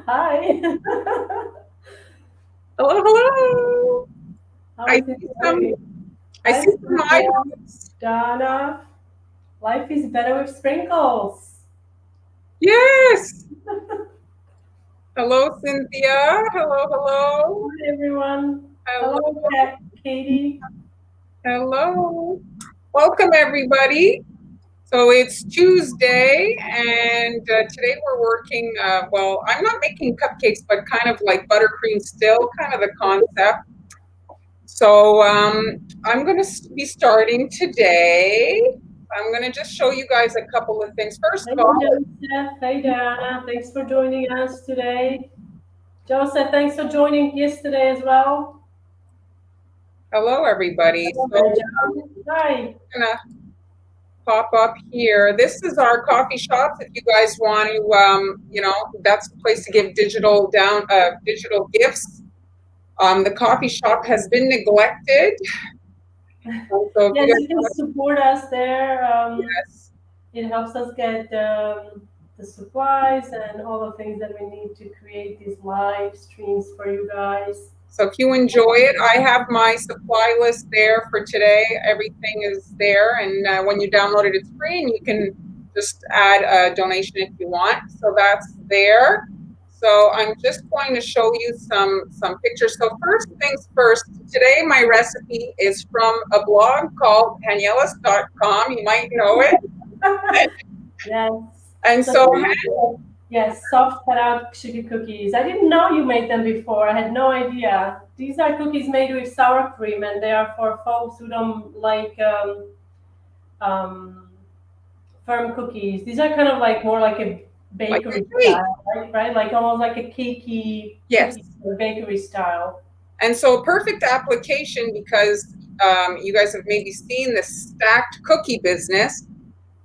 Hi. Hello, hello. How I is it see some. going? I Hi, see some Cynthia, items. Donna. Life is better with sprinkles. Yes. Hello, Cynthia. Hello, hello, Hi, everyone. hello, Hello, Katie. hello. Welcome, everybody. So it's Tuesday, and today we're working. Well, I'm not making cupcakes, but kind of like buttercream still, kind of the concept. So I'm going to be starting today. I'm going to just show you guys a couple of things. First Hey, of all, Joseph. Hey, Donna. Thanks for joining us today. Joseph, thanks for joining yesterday as well. hello, everybody. Hello So there, John. Hi. I'm going to pop up here. This is our coffee shops. If you guys want to, that's the place to give digital gifts. The coffee shop has been neglected. So if Yes, you guys you can support us there. yes. It helps us get the supplies and all the things that we need to create these live streams for you guys. So if you enjoy it, I have my supply list there for today. Everything is there, and when you download it, it's free, and you can just add a donation if you want. So that's there. So I'm just going to show you some pictures. So first things first, today my recipe is from a blog called Hanielis.com. You might know it. Yes. And So so yes, soft cut out sugar cookies. I didn't know you made them before. I had no idea. These are cookies made with sour cream, and they are for folks who don't like um, firm cookies. These are kind of like more like a like a bakery treat. style, right? Right? Like almost like a cakey Yes. cookie, bakery style. And so a perfect application because you guys have maybe seen the stacked cookie business.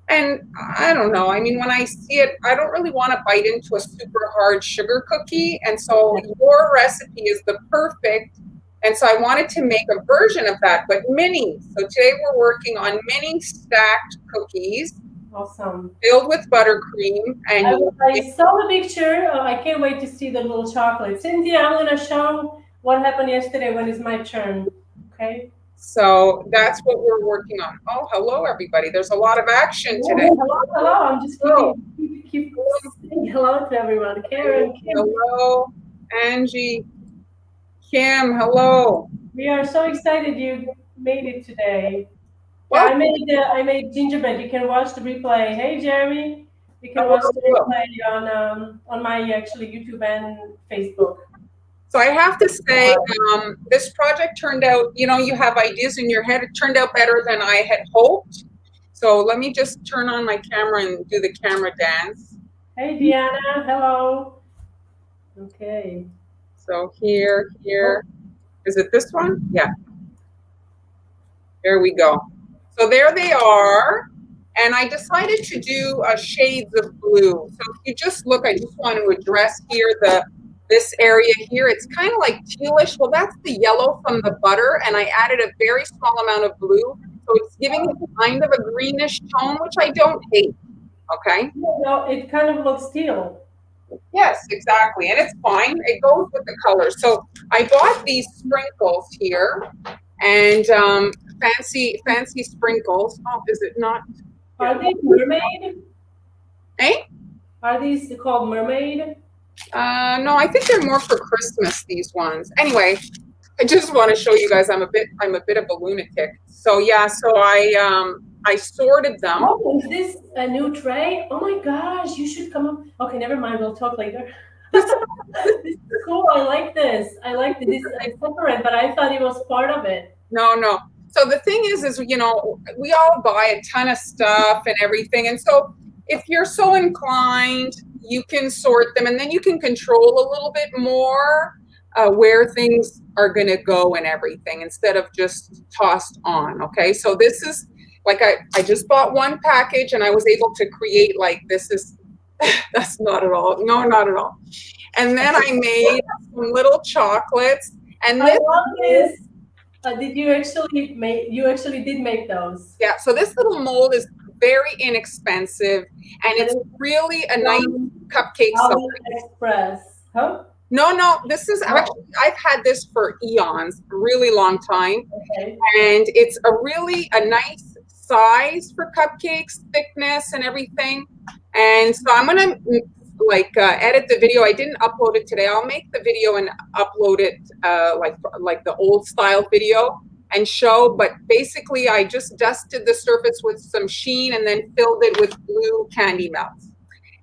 And I don't know. I mean, when I see it, I don't really want to bite into a super hard sugar cookie. And so your recipe is the perfect. And so I wanted to make a version of that, but mini. So today we're working on mini stacked cookies Awesome. filled with buttercream. And I saw the picture. I can't wait to see the little chocolate. Cynthia, I'm going to show what happened yesterday when it's my turn. Okay? so that's what we're working on. Oh, hello, everybody. There's a lot of action today. Hello, hello. I'm just Hello. keep saying hello to everyone. Karen, Kim. Hello, Angie, Kim, hello. We are so excited you made it today. Yeah, Well, I made gingerbread. You can watch the replay. Hey, Jeremy. You can hello, watch the hello. replay on my actually YouTube and Facebook. So I have to say, this project turned out, you have ideas in your head. It turned out better than I had hoped. So let me just turn on my camera and do the camera dance. Hey, Deanna. Hello. Okay. So here, Oh, is it this one? Yeah, there we go. So there they are. And I decided to do shades of blue. So if you just look, I just want to address here this area here. It's kind of like tealish. Well, that's the yellow from the butter, and I added a very small amount of blue. So it's giving it kind of a greenish tone, which I don't hate. Okay. no, it kind of looks teal. Yes, exactly. And it's fine. It goes with the color. So I bought these sprinkles here and fancy sprinkles. Oh, is it not? Here. Are they mermaid? Eh? Are these called mermaid? No, I think they're more for Christmas, these ones. Anyway, I just want to show you guys I'm a bit of a lunatic. So yeah, so I sorted them. Oh, is this a new tray? Oh my gosh, you should come up. Okay, never mind. We'll talk later. This, This is cool. I like this. I like this. It's separate, but I thought it was part of it. no. So the thing is we all buy a ton of stuff and everything. And so if you're so inclined, you can sort them and then you can control a little bit more where things are going to go and everything instead of just tossed on. Okay. So this is like, I just bought one package and I was able to create like, this is, that's not at all. No, not at all. And then I made some little chocolates and I this love this. Did you actually make? You actually did make those. yeah, so this little mold is very inexpensive and And it's really a nice cupcake size. Express, huh? No, this is actually, I've had this for eons, a really long time. Okay. And it's a nice size for cupcakes, thickness and everything. And so I'm going to edit the video. I didn't upload it today. I'll make the video and upload it like the old style video and show. But basically, I just dusted the surface with some sheen and then filled it with blue candy melts.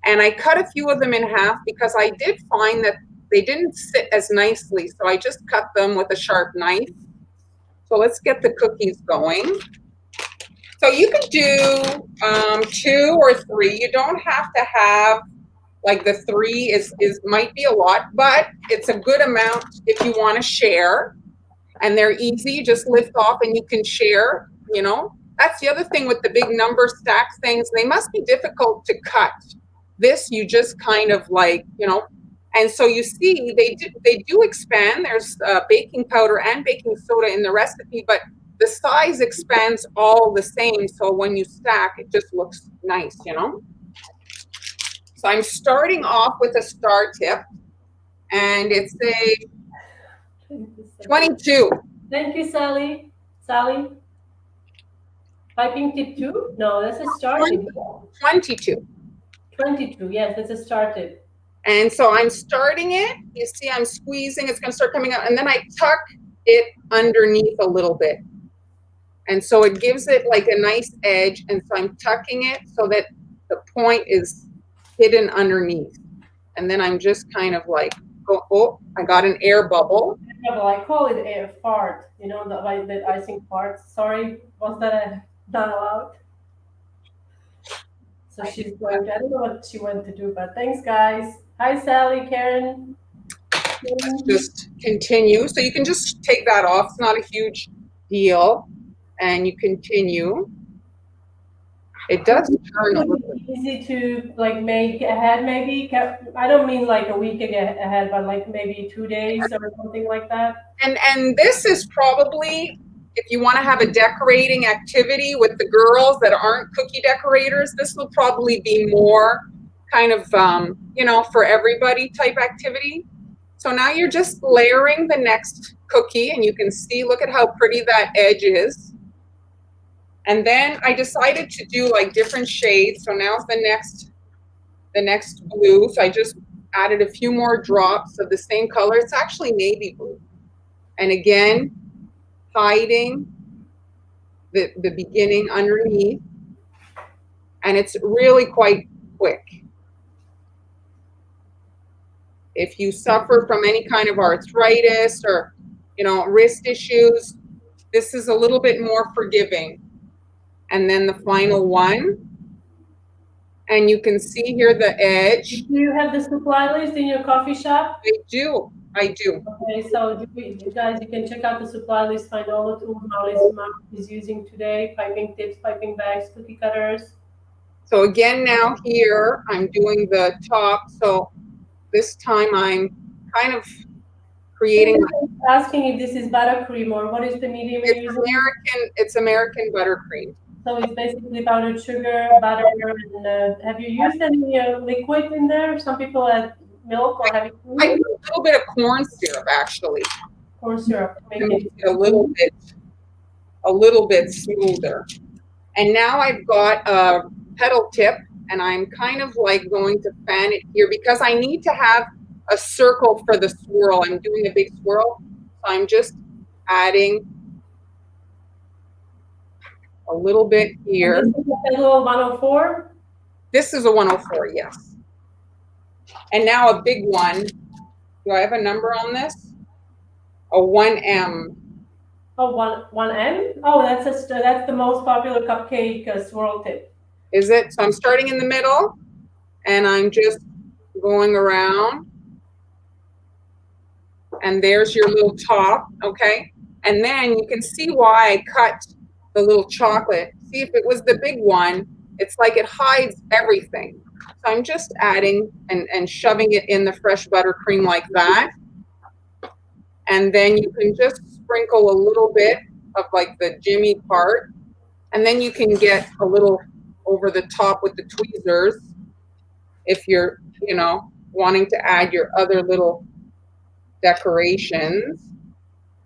And I cut a few of them in half because I did find that they didn't sit as nicely. So I just cut them with a sharp knife. So let's get the cookies going. So you could do 2 or 3. You don't have to have, like, the 3 is might be a lot, but it's a good amount if you want to share. And they're easy. You just lift off and you can share, you know. That's the other thing with the big number stack things. They must be difficult to cut. This, you just kind of like, you know. And so you see, they do expand. There's baking powder and baking soda in the recipe, but the size expands all the same. So when you stack, it just looks nice, you know? So I'm starting off with a star tip, and it's a 22. Thank you, Sally. Sally? Piping tip 2? No, that's a star tip. 22. 22, yes, that's a star tip. And so I'm starting it. You see, I'm squeezing. It's going to start coming out. And then I tuck it underneath a little bit. And so it gives it like a nice edge. And so I'm tucking it so that the point is hidden underneath. And then I'm just kind of like, oh, I got an air bubble. I call it air fart. You know, the icing fart. Sorry, was that not allowed? So she's going to, I don't know what she went to do, but thanks, guys. Hi, Sally, Karen. Let's just continue. So you can just take that off. It's not a huge deal. And you continue. It does turn a little bit. Easy to like make ahead, maybe. I don't mean like a week ahead, but like maybe 2 days or something like that. And this is probably, if you want to have a decorating activity with the girls that aren't cookie decorators, this will probably be more kind of, you know, for everybody type activity. So now you're just layering the next cookie, and you can see, look at how pretty that edge is. And then I decided to do like different shades. So now's the next blue. So I just added a few more drops of the same color. It's actually navy blue. And again, hiding the beginning underneath. And it's really quite quick. If you suffer from any kind of arthritis or, you know, wrist issues, this is a little bit more forgiving. And then the final one. And you can see here the edge. Do you have the supply list in your coffee shop? I do. Okay, so you guys, you can check out the supply list, find all the tools Molly is using today, piping tips, piping bags, cookie cutters. So again, now here, I'm doing the top. So this time I'm kind of creating. Asking if this is buttercream or what is the medium you're using? It's American buttercream. So it's basically powdered sugar, butter, and have you used any liquid in there? Some people add milk or have you? I use a little bit of corn syrup, actually. Corn syrup. Make it a little bit smoother. And now I've got a petal tip, and I'm kind of like going to fan it here because I need to have a circle for the swirl. I'm doing a big swirl, so I'm just adding a little bit here. And this is a little 104? This is a 104, yes. And now a big one. Do I have a number on this? A 1M. Oh, 1M? Oh, that's the most popular cupcake swirl tip. Is it? So I'm starting in the middle, and I'm just going around. And there's your little top, okay? And then you can see why I cut the little chocolate. See, if it was the big one, it's like it hides everything. So I'm just adding and shoving it in the fresh buttercream like that. And then you can just sprinkle a little bit of like the jimmy part. And then you can get a little over the top with the tweezers. if you're, you know, wanting to add your other little decorations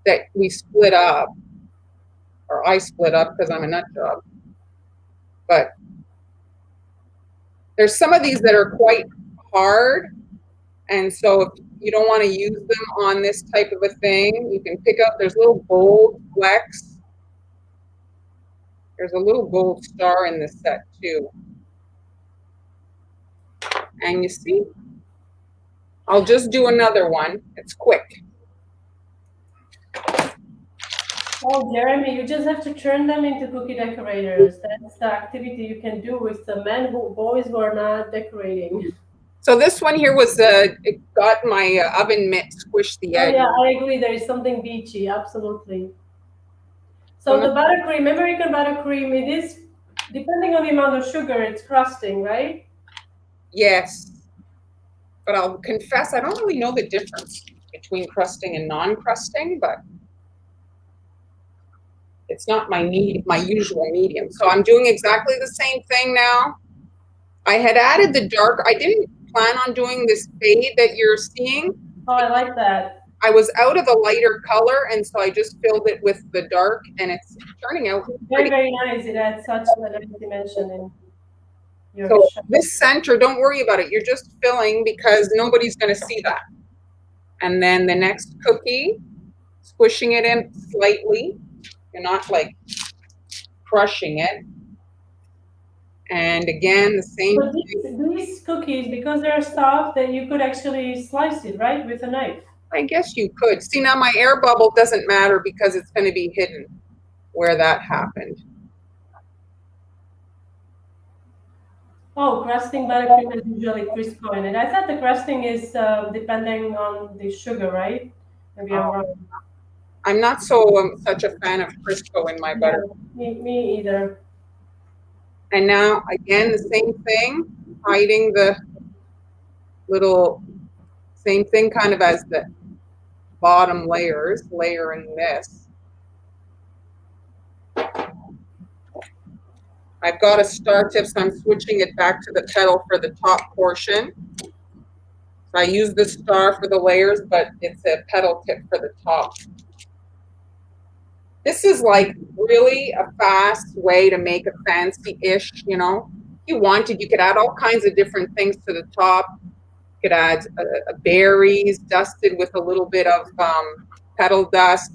that we split up, or I split up because I'm a nut job. But there's some of these that are quite hard, and so if you don't want to use them on this type of a thing, you can pick up, there's little gold flecks. There's a little gold star in this set too. And you see, I'll just do another one. It's quick. Oh, Jeremy, you just have to turn them into cookie decorators. That's the activity you can do with the boys who are not decorating. So this one here was, it got my oven mitt squished the edge. Oh yeah, I agree. There is something beachy, absolutely. So the buttercream, American buttercream, it is, depending on the amount of sugar, it's crusting, right? Yes. But I'll confess, I don't really know the difference between crusting and non-crusting, but it's not my usual medium. So I'm doing exactly the same thing now. I had added the dark. I didn't plan on doing this fade that you're seeing. Oh, I like that. I was out of the lighter color, and so I just filled it with the dark, and it's turning out very, very nice. It adds such a nice dimension in your So this center, don't worry about it. You're just filling because nobody's going to see that. And then the next cookie, squishing it in slightly. You're not like crushing it. And again, the same thing. These cookies, because they're soft, then you could actually slice it, right, with a knife. I guess you could. See, now my air bubble doesn't matter because it's going to be hidden where that happened. Oh, crusting buttercream is usually Crisco in it. I thought the crusting is depending on the sugar, right? Maybe I'm wrong. I'm not so such a fan of Crisco in my butter. Me either. And now, again, the same thing, hiding the little, same thing kind of as the bottom layers, layering this. I've got a star tip, so I'm switching it back to the petal for the top portion. So I use the star for the layers, but it's a petal tip for the top. This is like really a fast way to make a fancy-ish, you know. If you wanted, you could add all kinds of different things to the top. You could add berries dusted with a little bit of petal dust,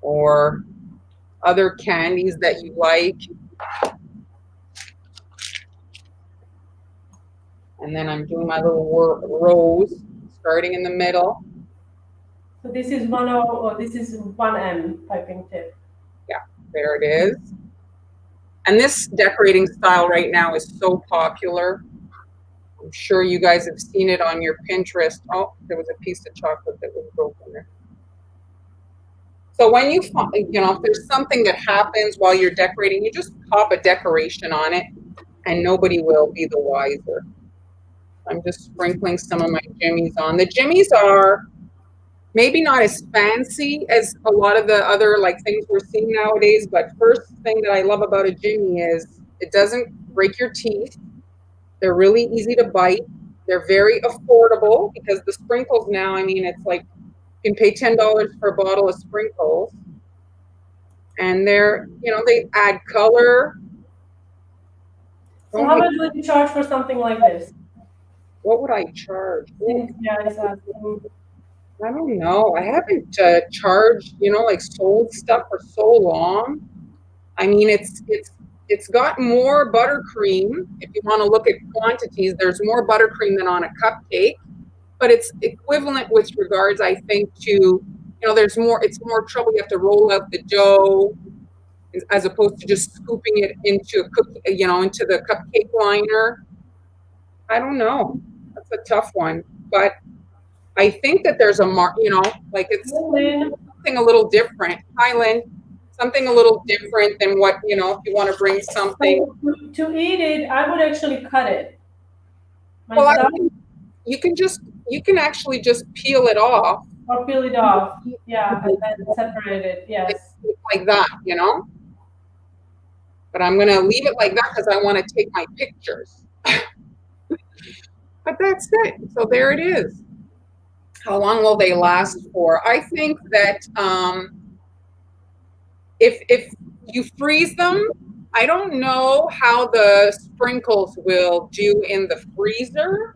or other candies that you like. And then I'm doing my little rose, starting in the middle. So this is 1.0, or this is 1M piping tip. Yeah, there it is. And this decorating style right now is so popular. I'm sure you guys have seen it on your Pinterest. Oh, there was a piece of chocolate that was broken there. So when you find, you know, if there's something that happens while you're decorating, you just pop a decoration on it and nobody will be the wiser. I'm just sprinkling some of my jimmies on. The jimmies are maybe not as fancy as a lot of the other like things we're seeing nowadays, but first thing that I love about a jimmy is it doesn't break your teeth. They're really easy to bite. They're very affordable because the sprinkles now, I mean, it's like you can pay $10 for a bottle of sprinkles. And they're, you know, they add color. So how much would you charge for something like this? What would I charge? Yeah, exactly. I don't know. I haven't charged, you know, like sold stuff for so long. I mean, it's got more buttercream. If you want to look at quantities, there's more buttercream than on a cupcake, but it's equivalent with regards, I think, to, you know, it's more trouble. You have to roll out the dough as opposed to just scooping it into a cookie, you know, into the cupcake liner. I don't know. That's a tough one, but I think that there's you know, like it's something a little different. Highland, something a little different than what, you know, if you want to bring something. To eat it, I would actually cut it. Well, you can actually just peel it off. Or peel it off, yeah, and then separate it, yes. Like that, you know? But I'm going to leave it like that because I want to take my pictures. But that's it. So there it is. How long will they last for? I think that if you freeze them, I don't know how the sprinkles will do in the freezer,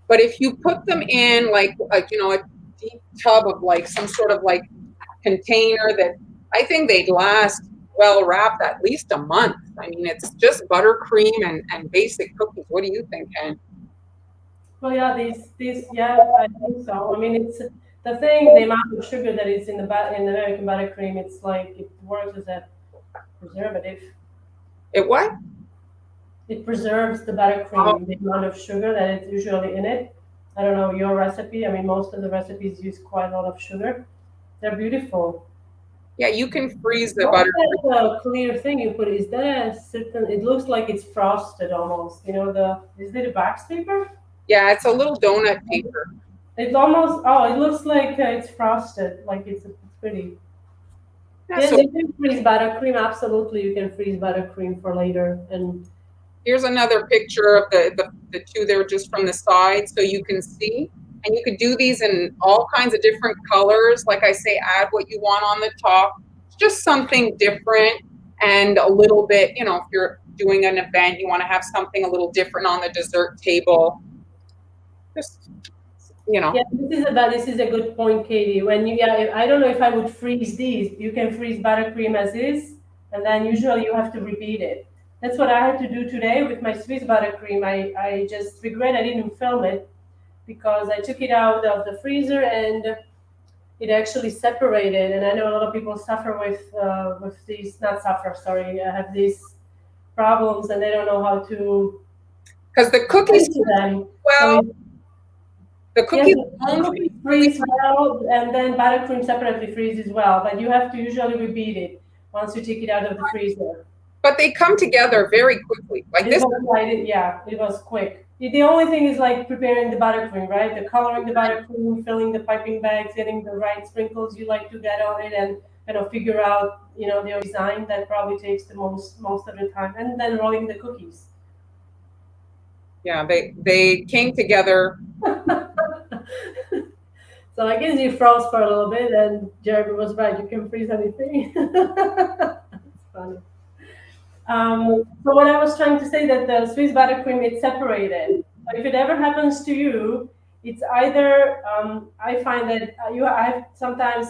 but if you put them in like a deep tub of like some sort of like container, that I think they'd last well wrapped at least a month. I mean, it's just buttercream and basic cookies. What do you think, Ken? Well, yeah, yeah, I think so. I mean, it's the thing, the amount of sugar that is in in the American buttercream. It's like it works as a preservative. It what? It preserves the Oh, buttercream, the amount of sugar that is usually in it. I don't know your recipe. I mean, most of the recipes use quite a lot of sugar. They're beautiful. yeah, you can freeze the What's buttercream. that clear thing you put? Is that a certain? It looks like it's frosted almost. You know the? Is it a wax paper? Yeah, it's a little donut paper. It's almost. Oh, it looks like it's frosted. Like it's pretty. Yeah, Yes, so you can freeze buttercream. Absolutely, you can freeze buttercream for later. And here's another picture of the two there just from the side so you can see. And you could do these in all kinds of different colors. Like I say, add what you want on the top. It's just something different and a little bit, if you're doing an event, you want to have something a little different on the dessert table. Just, you know. yeah, this is a good point, Katie. When you yeah, I don't know if I would freeze these. You can freeze buttercream as is, and then usually you have to repeat it. That's what I had to do today with my Swiss buttercream. I just regret I didn't film it because I took it out of the freezer and it actually separated. And I know a lot of people suffer with these not suffer, sorry, have these problems and they don't know how to Because the cookies, tend to them. So well, the yes, cookies the won't cookies really, freeze well, and then buttercream separately freezes well. But you have to usually repeat it once you take it out of the freezer. but they come together very quickly. Like It this. was like, yeah, it was quick. The only thing is like preparing the buttercream, right? The coloring the buttercream, filling the piping bags, getting the right sprinkles you like to get on it, and figure out the design that probably takes the most of the time, and then rolling the cookies. Yeah, they came together. So I guess you froze for a little bit, and Jeremy was right. You can freeze anything. It's funny. So what I was trying to say that the Swiss buttercream it's separated. So if it ever happens to you, it's either I find that I have sometimes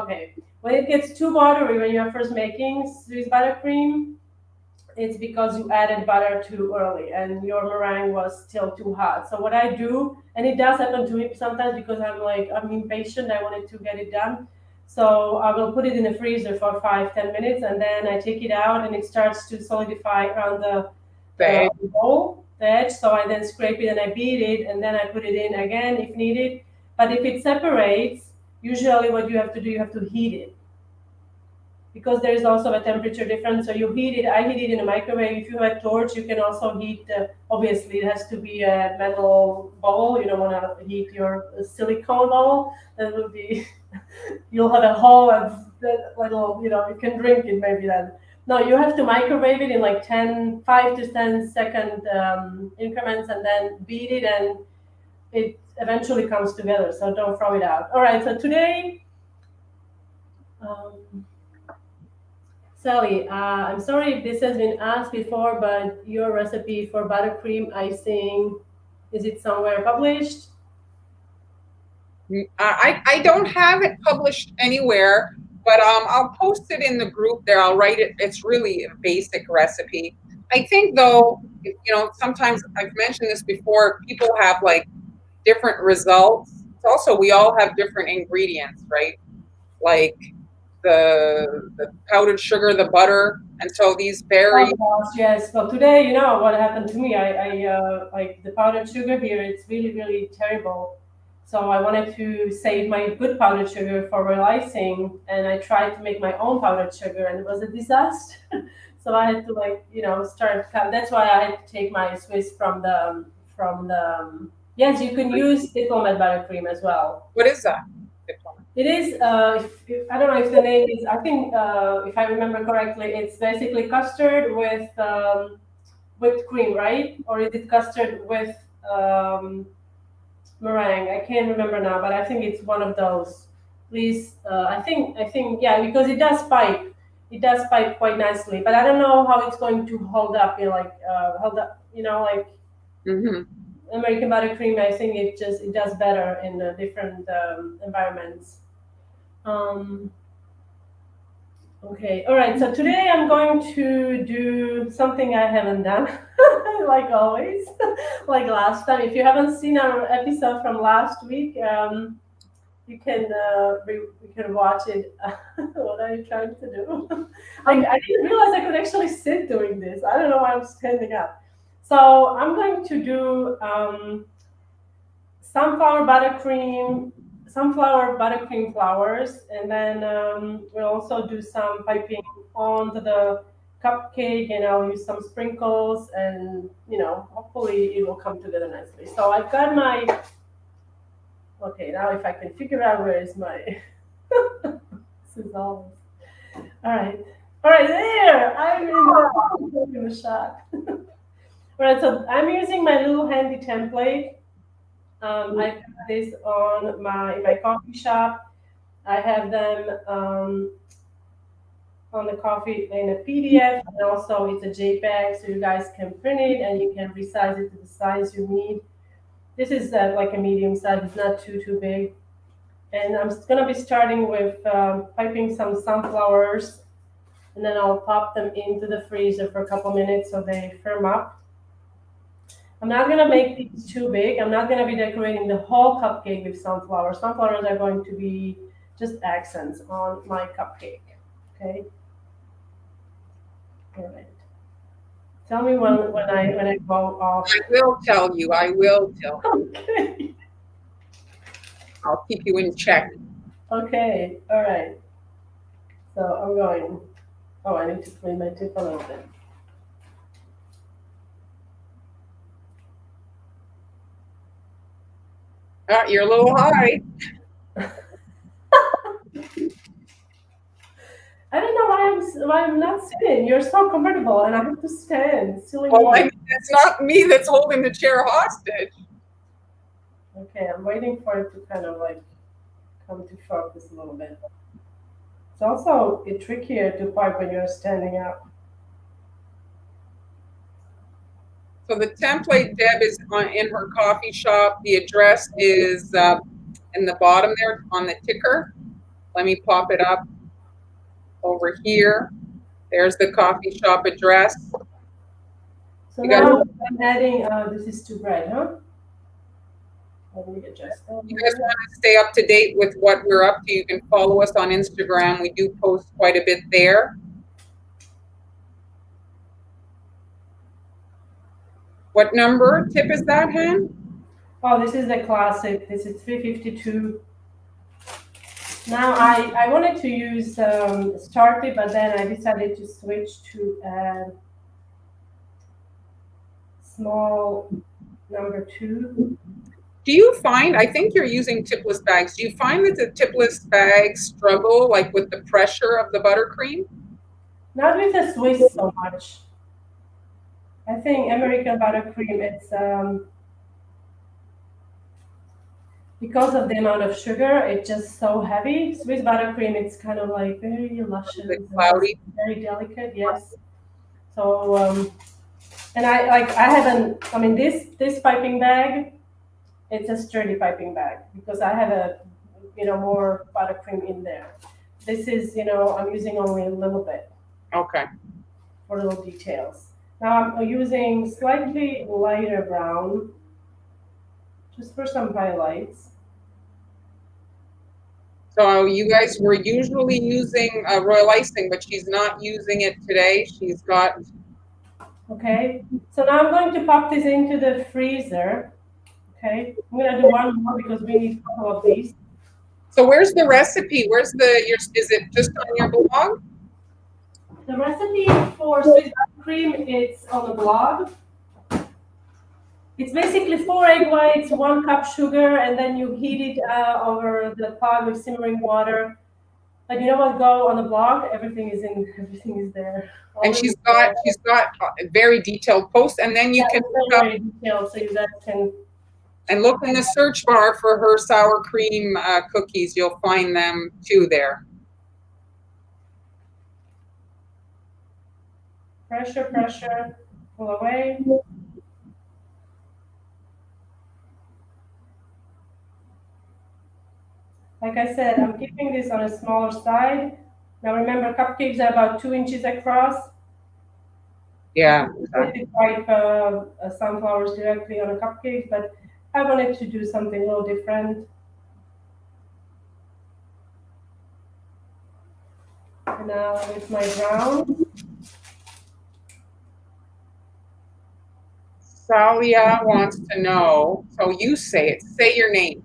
okay when it gets too watery when you're first making Swiss buttercream, it's because you added butter too early and your meringue was still too hot. So what I do, and it does happen to me sometimes because I'm impatient, I wanted to get it done. So I will put it in the freezer for 5-10 minutes and then I take it out and it starts to solidify around the bowl, the edge. So I then scrape it and I beat it and then I put it in again if needed. But if it separates, usually what you have to do, you have to heat it because there is also a temperature difference. So you heat it. I heat it in a microwave. If you have a torch, you can also heat. Obviously, it has to be a metal bowl. You don't want to heat your silicone bowl. That will be. You'll have a hole and that little. You can drink it maybe then. No, you have to microwave it in like 5 to 10 second increments, and then beat it, and it eventually comes together. So don't throw it out. All right. So today. Sally, I'm sorry if this has been asked before, but your recipe for buttercream icing, is it somewhere published? I don't have it published anywhere, but I'll post it in the group there. I'll write it. It's really a basic recipe. I think though, sometimes I've mentioned this before, people have like different results. It's also, we all have different ingredients, right? Like the powdered sugar, the butter, and so these Oh vary. gosh, yes. Well, today, what happened to me. I like the powdered sugar here. It's really, really terrible. So I wanted to save my good powdered sugar for real icing, and I tried to make my own powdered sugar, and it was a disaster. So I had to start. That's why I had to take my Swiss from the. Yes, you can use diplomat buttercream as well. What is that? It is. I don't know if the name is. I think if I remember correctly, it's basically custard with whipped cream, right? Or is it custard with meringue. I can't remember now, but I think it's one of those. Please, I think, yeah, because it does pipe. It does pipe quite nicely, but I don't know how it's going to hold up. Hold up. Like Hmm. American buttercream. I think it does better in different environments. Um, okay, all right. So today I'm going to do something I haven't done, like always, like last time. If you haven't seen our episode from last week, you can watch it. What are you trying to do? I didn't realize I could actually sit doing this. I don't know why I'm standing up. So I'm going to do sunflower buttercream, sunflower buttercream flowers, and then we'll also do some piping onto the cupcake, and I'll use some sprinkles, and hopefully it will come together nicely. So I've got my. Okay, now if I can figure out where is my this is all. All right, there. I'm in the shot. All right, so I'm using my little handy template. I got this on my coffee shop. I have them on the coffee in a PDF, and also it's a JPEG, so you guys can print it and you can resize it to the size you need. This is like a medium size; it's not too big. And I'm gonna be starting with piping some sunflowers, and then I'll pop them into the freezer for a couple minutes so they firm up. I'm not gonna make these too big. I'm not gonna be decorating the whole cupcake with sunflowers. Sunflowers are going to be just accents on my cupcake. Okay. All right. Tell me when I go off. I will tell you. I will tell you. Okay. I'll keep you in check. Okay. All right. So I'm going. Oh, I need to clean my tip a little bit. You're a little high. I don't know why I'm not sitting. You're so comfortable, and I have to stand. Silly Oh, me. it's not me that's holding the chair hostage. Okay, I'm waiting for it to kind of like come to focus a little bit. It's also trickier to pipe when you're standing up. So the template Deb is in her coffee shop. The address is in the bottom there on the ticker. Let me pop it up over here. There's the coffee shop address. So You guys, now I'm adding. This is to bread, huh? Let me adjust that. you guys want to stay up to date with what we're up to, you can follow us on Instagram. We do post quite a bit there. What number tip is that, Hen? Oh, this is the classic. This is 352. Now I wanted to use Starkey, but then I decided to switch to small number 2. Do you find, I think you're using tipless bags, do you find that the tipless bags struggle like with the pressure of the buttercream? Not with the Swiss so much. I think American buttercream, it's because of the amount of sugar, it's just so heavy. Swiss buttercream, it's kind of like very luscious, Cloudy. very delicate. Yes. So and I haven't. I mean, this piping bag, it's a sturdy piping bag because I have a more buttercream in there. This is I'm using only a little bit. Okay. For little details. Now I'm using slightly lighter brown just for some highlights. So you guys were usually using royal icing, but she's not using it today. She's got. Okay, so now I'm going to pop this into the freezer. Okay, I'm gonna do one more because we need a couple of these. So where's the recipe? Where's is it just on your blog? The recipe for Swiss cream, it's on the blog. It's basically 4 egg whites, 1 cup sugar, and then you heat it over the pot with simmering water. But you know what? Go on the blog. Everything is there. And Always got there. she's got very detailed posts, and then you Yeah, can it's look up very detailed, so you guys can. and look in the search bar for her sour cream cookies. You'll find them too there. Pressure, pull away. Like I said, I'm keeping this on a smaller side. Now remember, cupcakes are about 2 inches across. Yeah, Put the white sunflowers directly on a cupcake, but I wanted to do something a little different. And now with my brown. Salia wants to know. So you say it. Say your name.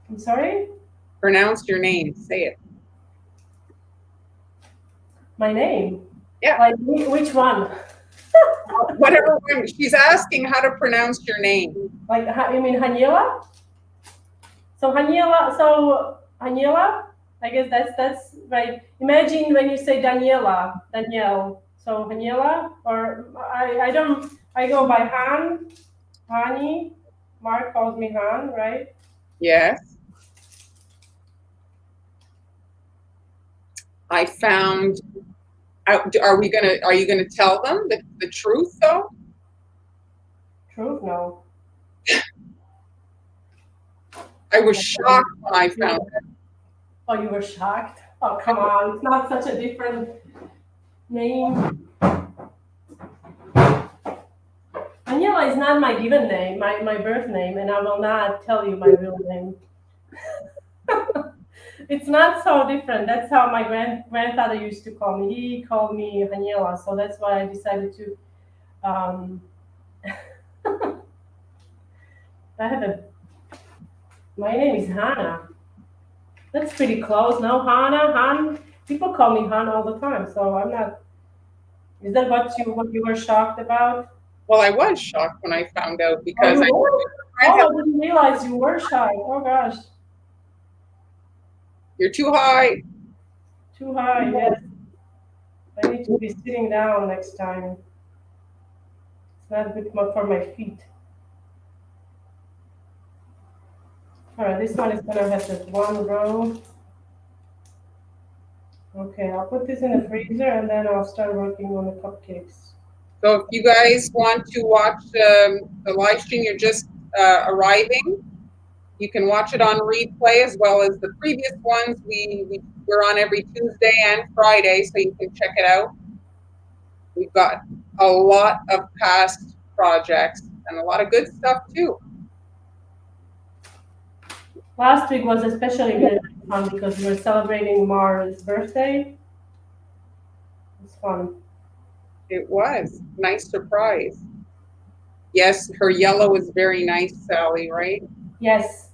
I'm sorry? Pronounce your name. Say it. My name? Yeah. Like, which one? Whatever one. She's asking how to pronounce your name. Like, you mean Haniela? So Haniela, I guess that's right. Imagine when you say Danielle. So Haniela, or I go by Hani. Mark calls me Han, right? Yes. I found out. Are you gonna tell them the truth though? Truth, no. I was shocked when I found it. Oh, you were shocked? Oh, come on. It's not such a different name. Daniela is not my given name, my birth name, and I will not tell you my real name. It's not so different. That's how my grandfather used to call me. He called me Daniela, so that's why I decided to. Um, I have a. My name is Hannah. That's pretty close. No, Han. People call me Han all the time, so I'm not. Is that what you were shocked about? Well, I was shocked when I found out Oh, because you I were? had, Oh, I didn't realize you were shy. Oh gosh, you're too high. too high. Yes, I need to be sitting down next time. It's not good for my feet. All right, this one is gonna have just one row. Okay, I'll put this in the freezer and then I'll start working on the cupcakes. So if you guys want to watch the live stream, you're just arriving. You can watch it on replay as well as the previous ones. We're on every Tuesday and Friday, so you can check it out. We've got a lot of past projects and a lot of good stuff too. Last week was especially good and fun because we were celebrating Mars' birthday. It's fun. It was nice surprise. Yes, her yellow is very nice, Sally, right? Yes,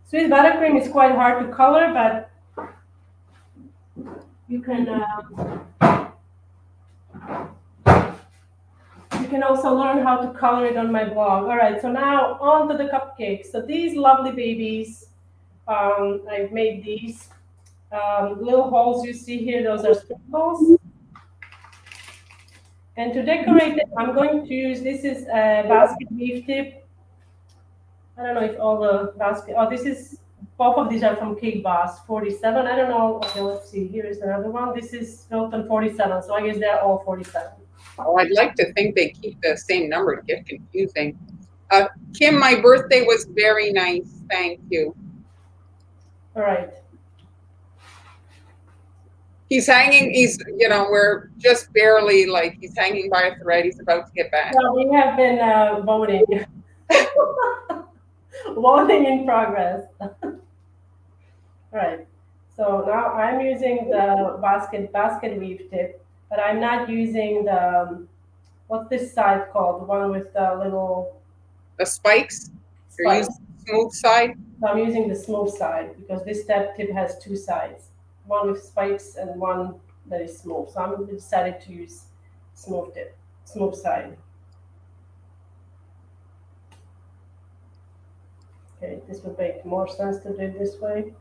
sweet buttercream is quite hard to color, but you can also learn how to color it on my blog. All right, so now on to the cupcakes. So these lovely babies, I've made these little holes you see here. Those are sprinkles. And to decorate it, I'm going to use, this is a basket leaf tip. I don't know if all the basket, oh, both of these are from Cake Boss, 47. I don't know, okay, let's see, here is another one. This is Milton 47, so I guess they're all 47. Oh, I'd like to think they keep the same number to get confusing. Kim, my birthday was very nice. Thank you. All right. He's hanging, we're just barely he's hanging by a thread. He's about to get back. Well, we have been voting. Voting in progress. All right. So now I'm using the basket weave tip, but I'm not using the, what's this side called? The one with the little The spikes? You're spikes. using the smooth side? So I'm using the smooth side because this step tip has two sides, one with spikes and one that is smooth. So I'm decided to use smooth side. Okay, this would make more sense to do it this way.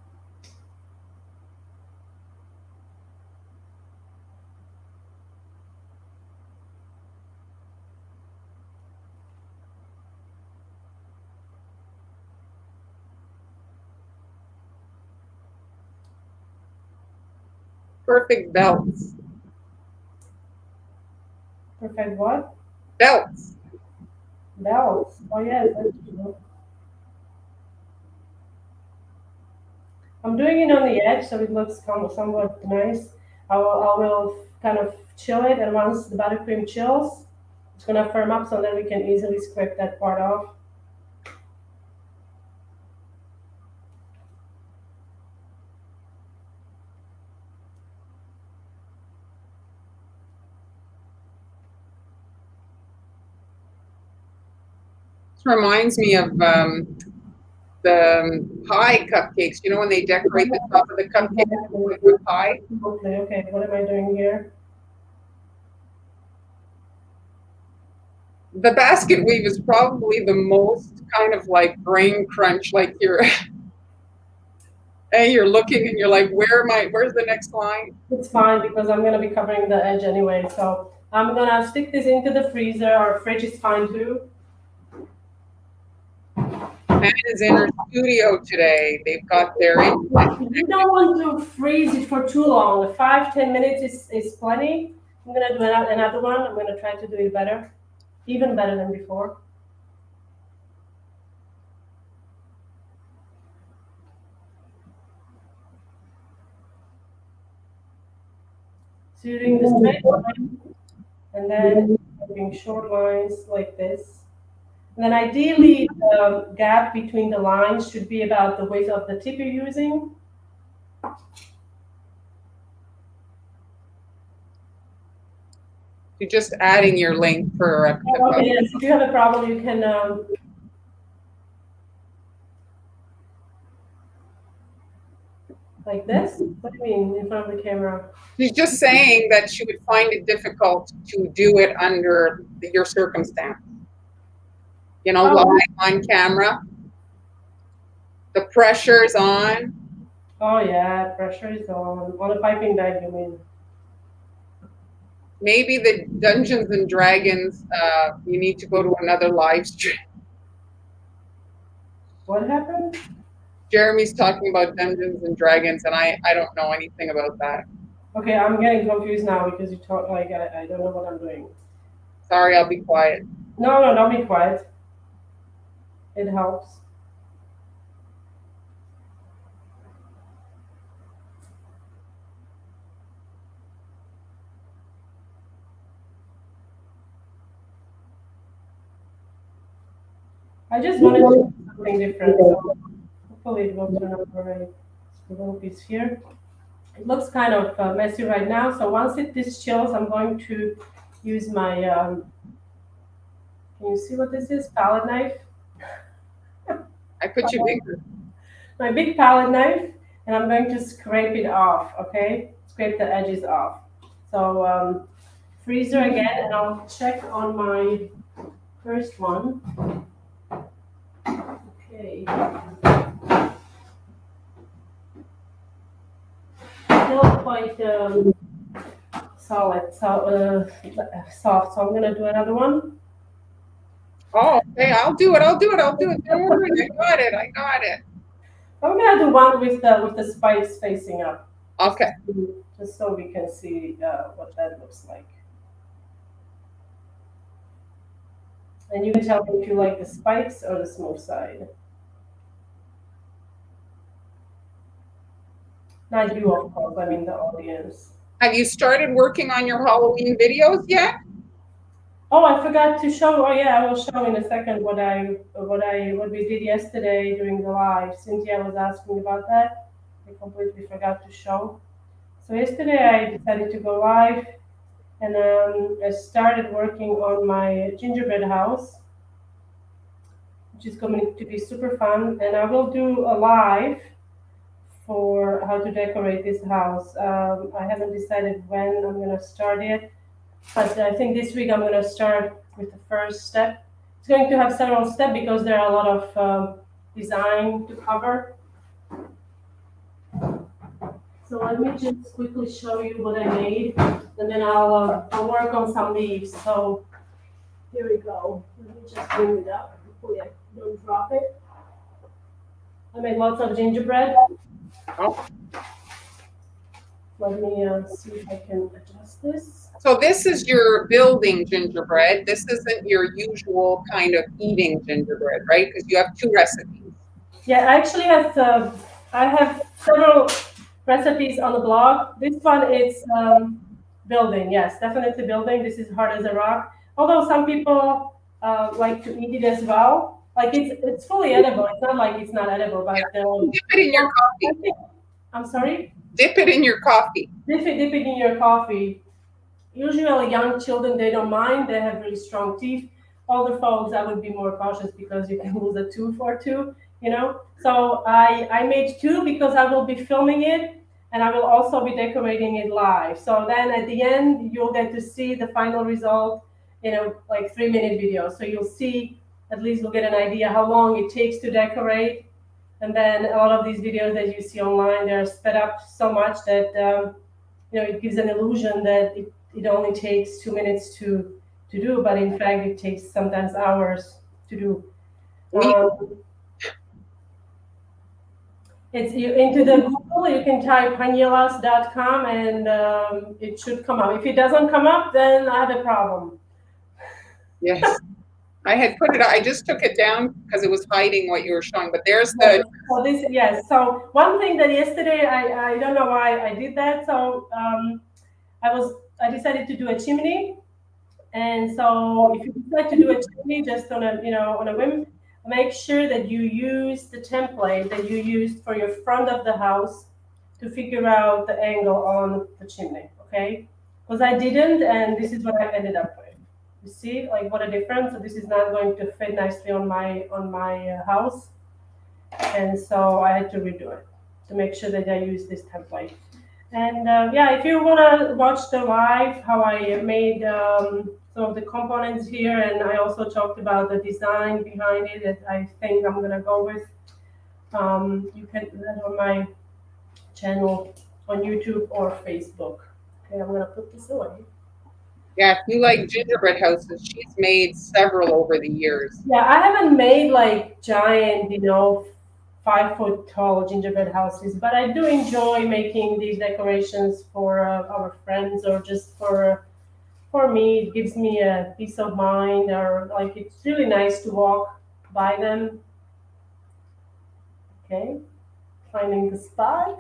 Perfect belts. Perfect what? Belts. Bells. Oh yes, that's true. I'm doing it on the edge so it looks somewhat nice. I will kind of chill it, and once the buttercream chills, it's gonna firm up so that we can easily scrape that part off. This reminds me of the pie cupcakes. You know when they decorate the top of the cupcake with pie? Okay, okay, what am I doing here? The basket weave is probably the most kind of like brain crunch, like you're looking and you're like, where's the next line? It's fine because I'm gonna be covering the edge anyway. So I'm gonna stick this into the freezer. Our fridge is fine too. Anne is in her studio today. They've got their internet. You don't want to freeze it for too long. 5-10 minutes is plenty. I'm gonna do another one. I'm gonna try to do it better, even better than before. So you're doing the straight line and then doing short lines like this. And then ideally, the gap between the lines should be about the width of the tip you're using. You're just adding your length for Okay, yes. If you have a problem, you can like this. What do you mean in front of the camera? She's just saying that she would find it difficult to do it under your circumstance. You know, live on camera. The pressure's on. Oh yeah, pressure is on a piping bag. You mean? Maybe the Dungeons and Dragons. You need to go to another live stream. What happened? Jeremy's talking about Dungeons and Dragons, and I don't know anything about that. Okay, I'm getting confused now because you talk like I don't know what I'm doing. Sorry, I'll be quiet. No, no, don't be quiet. It helps. I just wanted to do something different. So hopefully it will turn out alright. A little piece here. It looks kind of messy right now. So once this chills, I'm going to use my. Can you see what this is? Palette knife. I put you bigger. My big palette knife, and I'm going to scrape it off. Okay, scrape the edges off. So freezer again, and I'll check on my first one. Okay. Still quite solid, so soft. So I'm gonna do another one. Oh, okay, I'll do it. Don't worry, I got it. I'm gonna do one with the spikes facing up. Okay. Just so we can see what that looks like. And you can tell me if you like the spikes or the smooth side. Not you, of course, I mean the audience. Have you started working on your Halloween videos yet? Oh, I forgot to show. Oh yeah, I will show in a second what we did yesterday during the live. Cynthia was asking about that. I completely forgot to show. So yesterday I decided to go live, and I started working on my gingerbread house, which is going to be super fun. And I will do a live for how to decorate this house. I haven't decided when I'm going to start it, but I think this week I'm going to start with the first step. It's going to have several steps because there are a lot of design to cover. So let me just quickly show you what I made, and then I'll work on some leaves. So here we go. Let me just bring it up. Hopefully I don't drop it. I made lots of gingerbread. Oh. Let me see if I can adjust this. So this is your building gingerbread. This isn't your usual kind of eating gingerbread, right? Because you have two recipes. Yeah, I actually I have several recipes on the blog. This one is building. Yes, definitely building. This is hard as a rock. Although some people like to eat it as well. Like it's fully edible. It's not like it's not edible, but Dip it in your I coffee. think, I'm sorry. Dip it in your coffee. Dip it in your coffee. Usually, young children they don't mind. They have really strong teeth. Older folks, I would be more cautious because you can lose a tooth or two. You know. So I made two because I will be filming it and I will also be decorating it live. So then at the end, you'll get to see the final result in a like 3 minute video. So you'll see at least you'll get an idea how long it takes to decorate. And then a lot of these videos that you see online, they're sped up so much that it gives an illusion that it only takes 2 minutes to do, but in fact it takes sometimes hours to do. Um, it's into the Google. You can type hanielas.com and it should come up. If it doesn't come up, then I have a problem. Yes. I had put it, I just took it down because it was hiding what you were showing, but there's the. So this, yes. So one thing that yesterday, I don't know why I did that. So I decided to do a chimney. And so if you decide to do a chimney just on a whim, make sure that you use the template that you used for your front of the house to figure out the angle on the chimney, okay? Because I didn't, and this is what I ended up with. You see, like what a difference. So this is not going to fit nicely on my house, and so I had to redo it to make sure that I use this template. And yeah, if you want to watch the live, how I made some of the components here, and I also talked about the design behind it that I think I'm going to go with. You can do that on my channel on YouTube or Facebook. Okay, I'm going to put this away. Yeah, if you like gingerbread houses, she's made several over the years. Yeah, I haven't made like giant, 5 foot tall gingerbread houses, but I do enjoy making these decorations for our friends or just for me. It gives me a peace of mind, or like it's really nice to walk by them. Okay, finding the spot.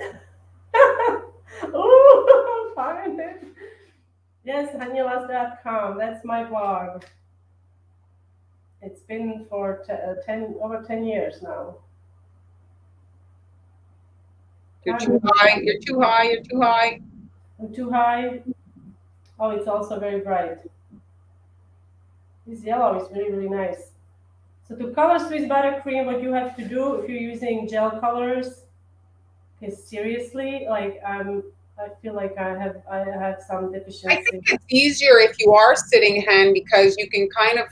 Ooh, find it. Yes, hanielas.com. That's my blog. It's been for over 10 years now. You're too high, you're too high, you're too high. I'm too high. Oh, it's also very bright. This yellow is really, really nice. So to color Swiss buttercream, what you have to do if you're using gel colors, is seriously, like I feel like I have some deficiency. I think it's easier if you are sitting hand because you can kind of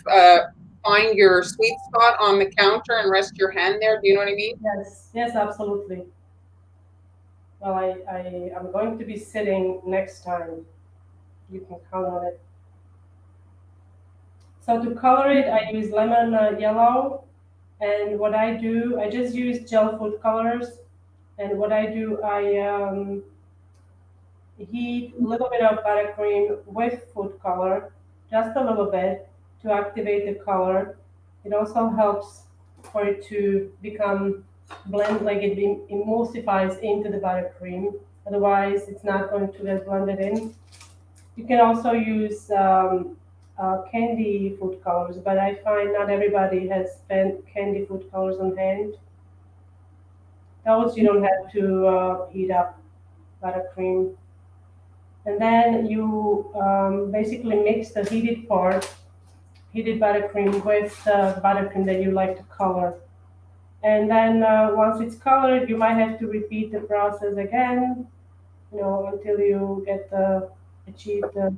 find your sweet spot on the counter and rest your hand there. Do you know what I mean? Yes, absolutely. Well, I'm going to be sitting next time. You can count on it. So to color it, I use lemon yellow. And what I do, I just use gel food colors. And what I do, I heat a little bit of buttercream with food color, just a little bit, to activate the color. It also helps for it to become blend, like it emulsifies into the buttercream. Otherwise, it's not going to get blended in. You can also use candy food colors, but I find not everybody has candy food colors on hand. Those you don't have to heat up buttercream. And then you basically mix the heated buttercream with the buttercream that you like to color. And then once it's colored, you might have to repeat the process again, until you achieve the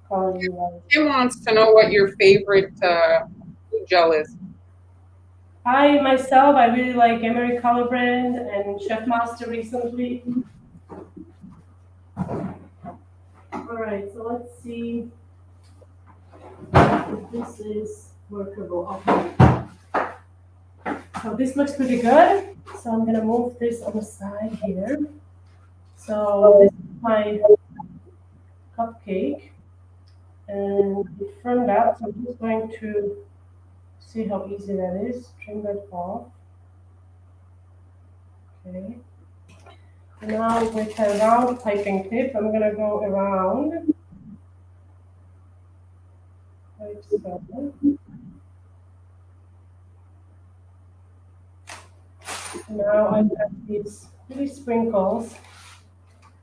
color you like. Kim wants to know what your favorite food gel is. I really like Emery Color Brand and Chef Master recently. All right, so let's see if this is workable. Okay. So this looks pretty good. So I'm gonna move this on the side here. So this my cupcake and it firmed up. So I'm just going to see how easy that is. Trim that off. Okay. Now with a round piping tip, I'm gonna go around like so. Now I've got these little sprinkles.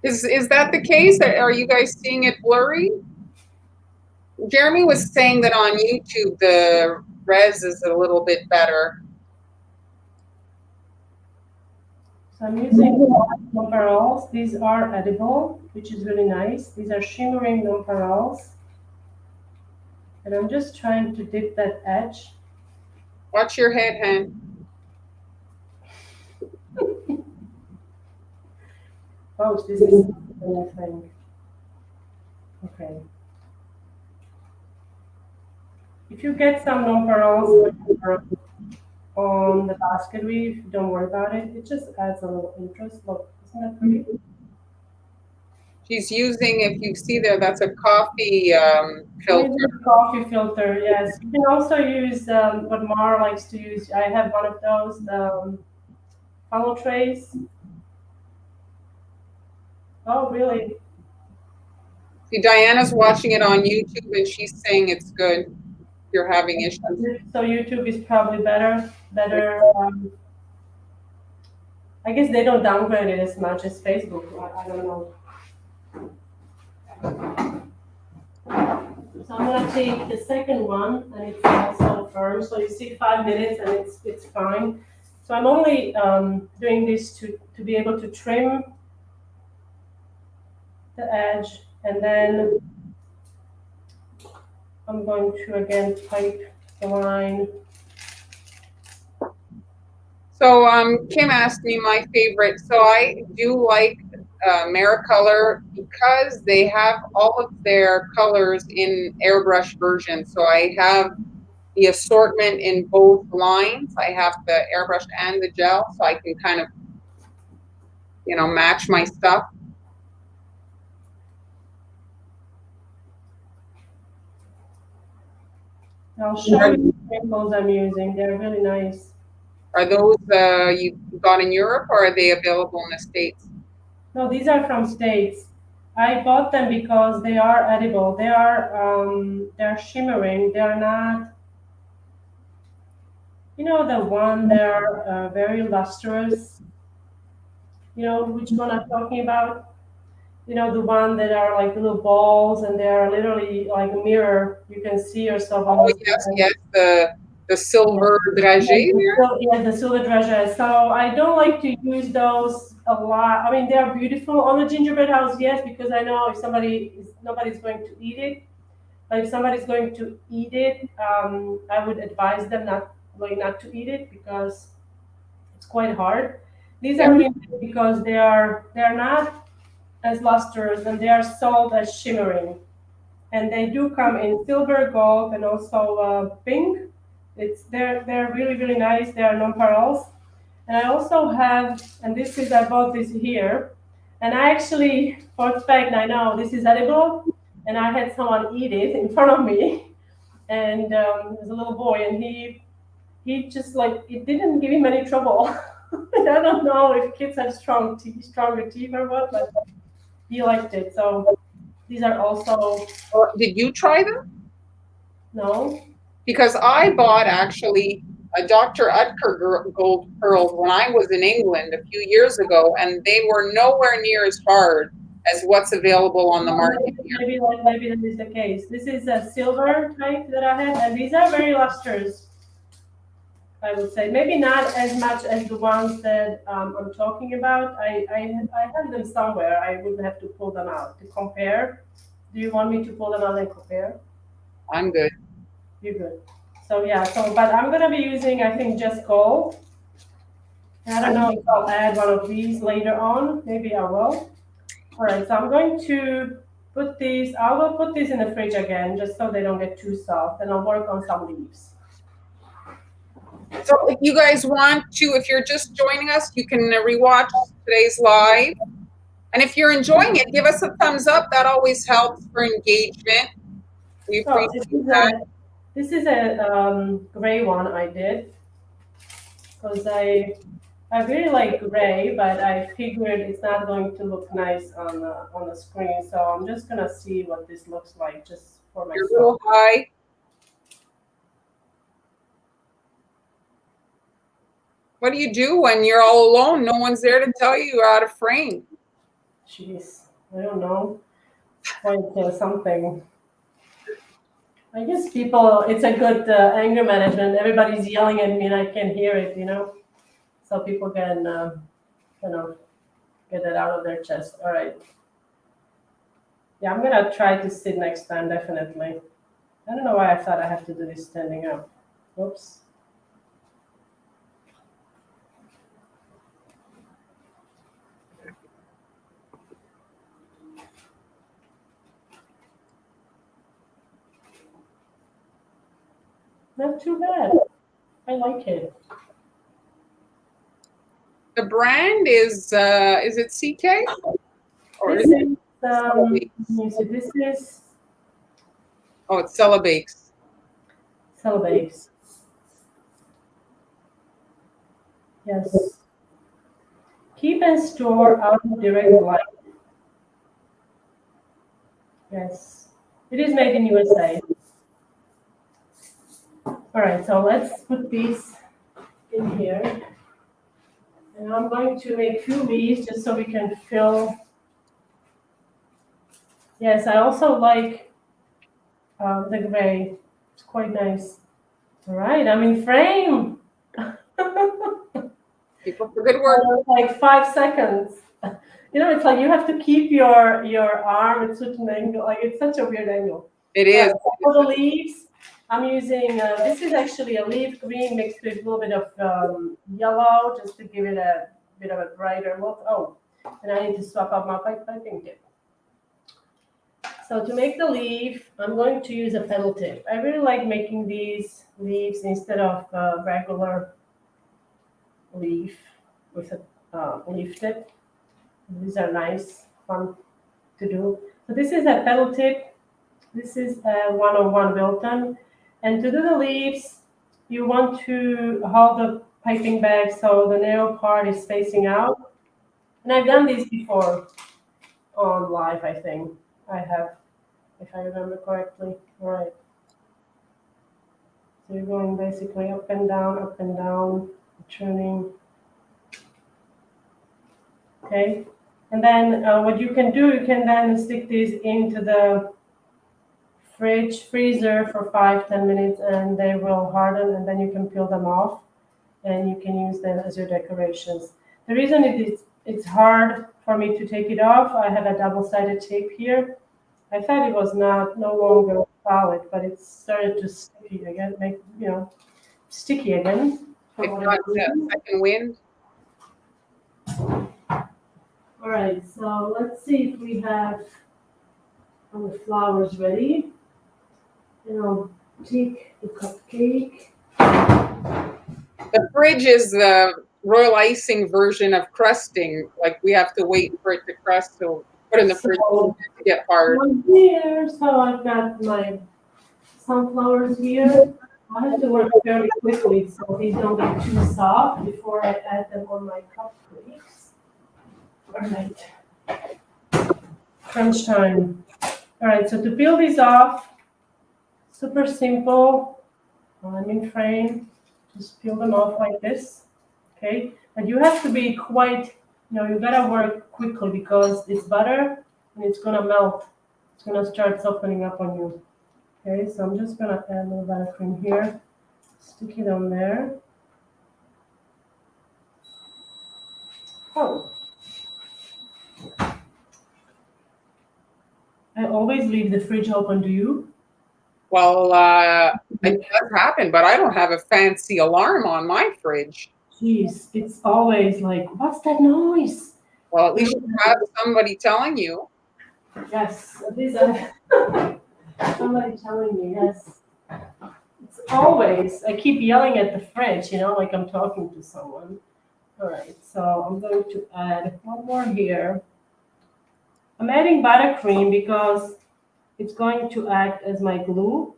Is that the case? Are you guys seeing it blurry? Jeremy was saying that on YouTube the res is a little bit better. So I'm using nonpareils. These are edible, which is really nice. These are shimmering nonpareils. And I'm just trying to dip that edge. Watch your head, hen. Oh, this is anything. Okay. If you get some nonpareils on the basket weave, don't worry about it. It just adds a little interest. Look, isn't that pretty? She's using, if you see there, that's a coffee filter. Coffee filter, yes. You can also use what Mara likes to use. I have one of those, funnel trays. Oh, really? See, Diana's watching it on YouTube and she's saying it's good. You're having issues. So YouTube is probably better. I guess they don't downgrade it as much as Facebook. I don't know. So I'm gonna take the second one, and it's also firm. So you see 5 minutes, and it's fine. So I'm only doing this to be able to trim the edge, and then I'm going to again pipe the line. So Kim asked me my favorite. So I do like Maricolor because they have all of their colors in airbrush version. So I have the assortment in both lines. I have the airbrush and the gel, so I can kind of, match my stuff. I'll show you the sprinkles I'm using. They're really nice. Are those you got in Europe, or are they available in the States? No, these are from States. I bought them because they are edible. They're shimmering. They're not, the one they're very lustrous. You know which one I'm talking about? The one that are like little balls and they are literally like a mirror. You can see yourself on. Oh yes, the silver dragé. Yeah, the silver dragé. So I don't like to use those a lot. I mean, they're beautiful on the gingerbread house, yes, because I know if nobody's going to eat it. But if somebody's going to eat it, I would advise them not to eat it because it's quite hard. These are really good because they're not as lustrous and they are sold as shimmering, and they do come in silver, gold, and also pink. They're really really nice. They are nonpareils, and I also have, and I bought this here, and I actually, for a fact, I know this is edible, and I had someone eat it in front of me, and there's a little boy, and he just it didn't give him any trouble. I don't know if kids have stronger teeth or what, but he liked it. So these are also. Did you try them? No. Because I bought actually a Dr. Utker gold pearls when I was in England a few years ago, and they were nowhere near as hard as what's available on the market here. Maybe that is the case. This is a silver type that I had, and these are very lustrous. I would say maybe not as much as the ones that I'm talking about. I have them somewhere. I would have to pull them out to compare. Do you want me to pull them out and compare? I'm good. You're good. So yeah. But I'm gonna be using, I think, just gold. I don't know if I'll add one of these later on. Maybe I will. All right. So I'm going to put these. I will put these in the fridge again, just so they don't get too soft. And I'll work on some leaves. So if you guys want to, if you're just joining us, you can rewatch today's live. And if you're enjoying it, give us a thumbs up. That always helps for engagement. We Oh, appreciate that. this is a gray one I did because I really like gray, but I figured it's not going to look nice on the screen. So I'm just gonna see what this looks like just for You're a myself. little high. What do you do when you're all alone? No one's there to tell you you're out of frame. Jeez, I don't know. Point something. I guess people, it's a good anger management. Everybody's yelling at me and I can hear it, so people can, get it out of their chest. All right. Yeah, I'm gonna try to sit next time, definitely. I don't know why I thought I have to do this standing up. Oops. Not too bad. I like it. The brand is it CK? Or This is it is, this is Oh, it's Celebakes. Celebakes. Yes. Keep and store out of direct light. Yes. It is made in USA. All right, so let's put these in here. And I'm going to make two of these just so we can fill. Yes, I also like the gray. It's quite nice. All right, I'm in frame. Keep up the good work. Like 5 seconds. It's like you have to keep your arm at certain angle. Like it's such a weird angle. It is. For the leaves, I'm using, this is actually a leaf green mixed with a little bit of yellow, just to give it a bit of a brighter look. Oh, and I need to swap out my piping tip. So to make the leaf, I'm going to use a petal tip. I really like making these leaves instead of regular leaf with a leaf tip. These are nice, fun to do. So this is a petal tip. This is a 101 Wilton. And to do the leaves, you want to hold the piping bag so the nail part is facing out. And I've done this before on live, I think. I have, if I remember correctly. All right. So you're going basically up and down, turning. Okay. And then what you can do, you can then stick these into the freezer for 5-10 minutes, and they will harden, and then you can peel them off and you can use them as your decorations. The reason it's hard for me to take it off, I have a double-sided tape here. I thought it was no longer solid, but it started to sticky again, sticky again. It's got the second wind. All right, so let's see if we have all the flowers ready. And I'll take the cupcake. The fridge is the royal icing version of crusting. Like we have to wait for it to crust, so put in the fridge to get hard. One here, so I've got my sunflowers here. I have to work fairly quickly so these don't get too soft before I add them on my cupcakes. All right, crunch time. All right, so to peel these off, super simple. I'm in frame. Just peel them off like this. Okay, and you have to be quite, you gotta work quickly because it's butter and it's gonna melt. It's gonna start softening up on you. Okay, so I'm just gonna add a little buttercream here. Stick it on there. Oh. I always leave the fridge open, do you? Well, it does happen, but I don't have a fancy alarm on my fridge. Jeez, it's always like, what's that noise? Well, at least you have somebody telling you. Yes, at least somebody telling me, yes. It's always, I keep yelling at the fridge, like I'm talking to someone. All right, so I'm going to add one more here. I'm adding buttercream because it's going to act as my glue.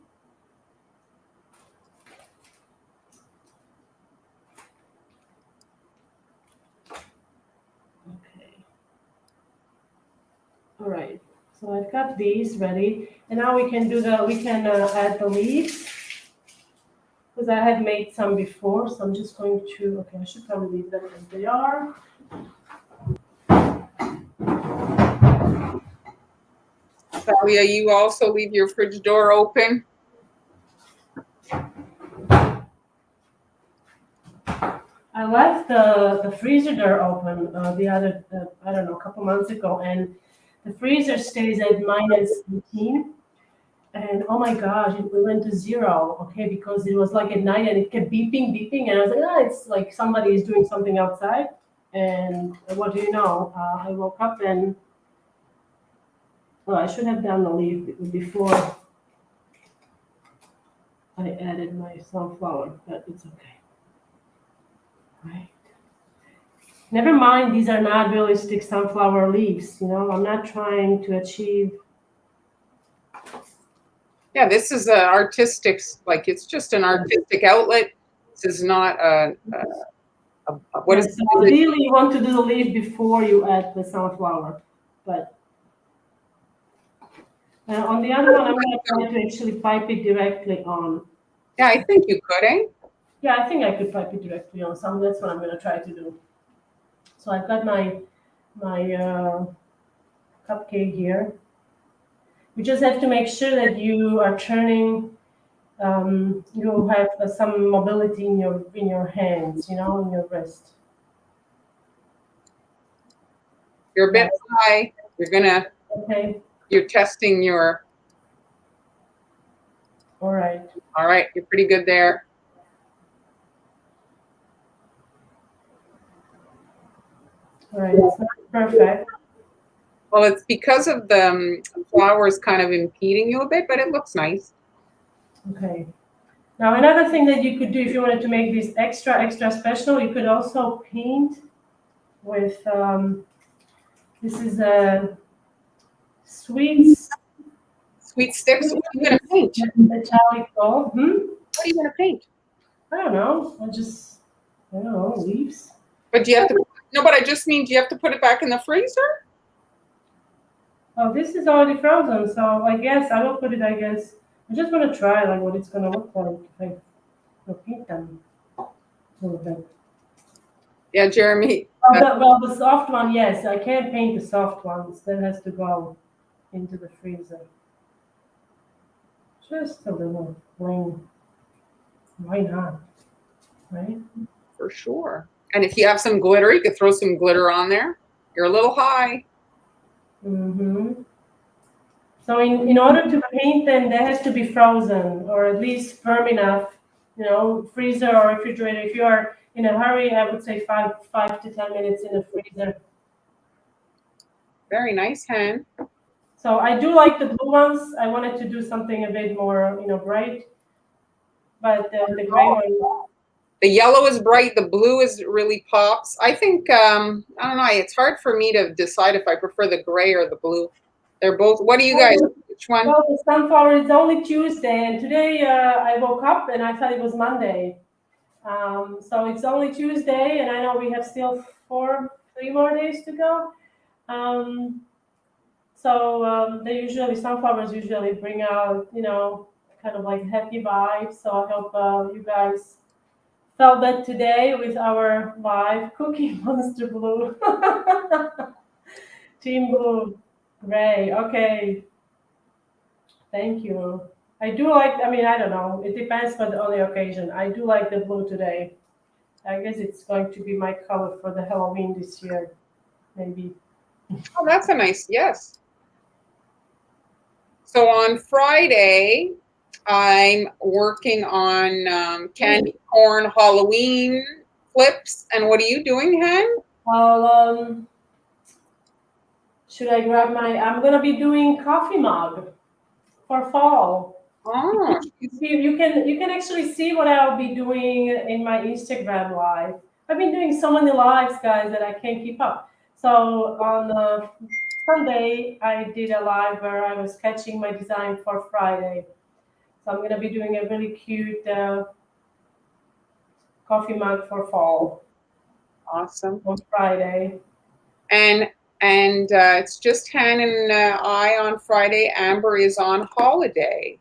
Okay. All right. So I've got these ready, and now we can add the leaves because I have made some before. So I'm just going to. Okay, I should probably leave them as they are. Talia, you also leave your fridge door open? I left the freezer door open I don't know, a couple months ago, and the freezer stays at minus 18. And oh my gosh, it went to zero, okay, because it was like at night and it kept beeping, beeping. And I was like, ah, it's like somebody is doing something outside. And what do you know? I woke up and, well, I should have done the leaf before I added my sunflower, but it's okay. Right. Never mind, these are not realistic sunflower leaves. I'm not trying to achieve. Yeah, this is artistic, like it's just an artistic outlet. This is not what is So ideally, you want to do the leaf before you add the sunflower, but on the other one, I'm going to try to actually pipe it directly on. Yeah, I think you could, eh? Yeah, I think I could pipe it directly on some. That's what I'm going to try to do. So I've got my cupcake here. You just have to make sure that you are turning. You have some mobility in your hands, in your wrist. You're a bit high. Okay. You're testing your. All right. All right, you're pretty good there. All right, it's not perfect. Well, it's because of the flowers kind of impeding you a bit, but it looks nice. Okay. Now, another thing that you could do if you wanted to make this extra special, you could also paint with, this is a sweet sticks. What are you going to paint? Metallic gold. What are you going to paint? I don't know. I don't know, leaves. But do you have to, no, but I just mean, do you have to put it back in the freezer? Oh, this is already frozen, so I guess I will put it, I'm just going to try like what it's going to look like if I paint them a little bit. Yeah, Jeremy. Well, the soft one, yes. I can't paint the soft ones. That has to go into the freezer. Just a little bling. Why not? Right? For sure. And if you have some glitter, you could throw some glitter on there. You're a little high. Mm-hmm. So in order to paint them, they has to be frozen or at least firm enough, freezer or refrigerator. If you are in a hurry, I would say 5 to 10 minutes in the freezer. Very nice, hen. So I do like the blue ones. I wanted to do something a bit more, bright. But the gray one. The yellow is bright. The blue is really pops. I think, I don't know. It's hard for me to decide if I prefer the gray or the blue. They're both. What do you guys? Which one? Well, the sunflower is only Tuesday, and today I woke up and I thought it was Monday. So it's only Tuesday, and I know we have still 3 more days to go. Sunflowers usually bring out, kind of like happy vibes. So I hope you guys felt that today with our live Cookie Monster Blue. Team Blue. Gray. Okay. Thank you. I do like, I don't know. It depends on the occasion. I do like the blue today. I guess it's going to be my color for the Halloween this year. Maybe. Oh, that's a nice, yes. So on Friday, I'm working on candy corn Halloween flips. And what are you doing, hen? Well, should I grab I'm going to be doing coffee mug for fall. Oh. You can actually see what I'll be doing in my Instagram live. I've been doing so many lives, guys, that I can't keep up. So on Sunday, I did a live where I was sketching my design for Friday. So I'm going to be doing a really cute coffee mug for fall Awesome. on Friday. And it's just Hannah and I on Friday. Amber is on holiday.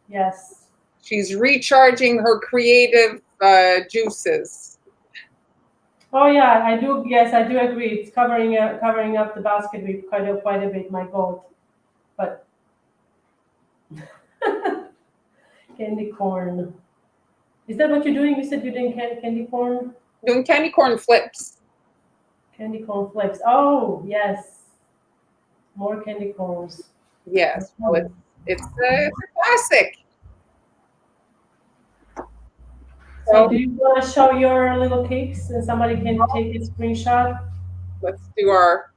Yes. She's recharging her creative juices. Oh yeah, I do. Yes, I do agree. It's covering up the basket with quite a bit. My gold, but candy corn. Is that what you're doing? You said you're doing candy corn. Doing candy corn flips. Candy corn flips. Oh yes, more candy corns. Yes, well, it's a classic. So do you want to show your little cakes and somebody can take a screenshot? Let's do our,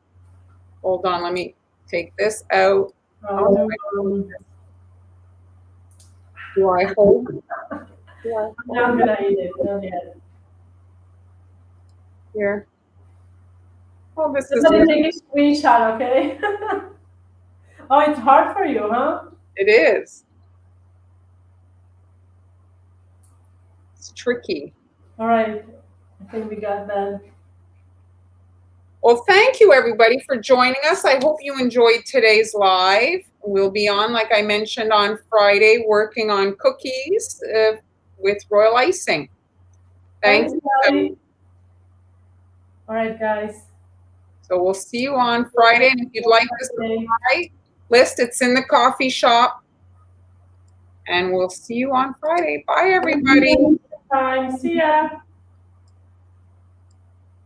hold on, let me take this out. Um, Do I hold? I'm not gonna eat it, not yet. Here. Oh, this is Somebody take a screenshot, okay? Oh, it's hard for you, huh? It is. It's tricky. All right, I think we got that. Well, thank you everybody for joining us. I hope you enjoyed today's live. We'll be on, like I mentioned, on Friday, working on cookies with royal icing. Thanks. Sally. All right, guys. So we'll see you on Friday. And if you'd like this list, it's in the coffee shop. And we'll see you on Friday. Bye, everybody. See ya.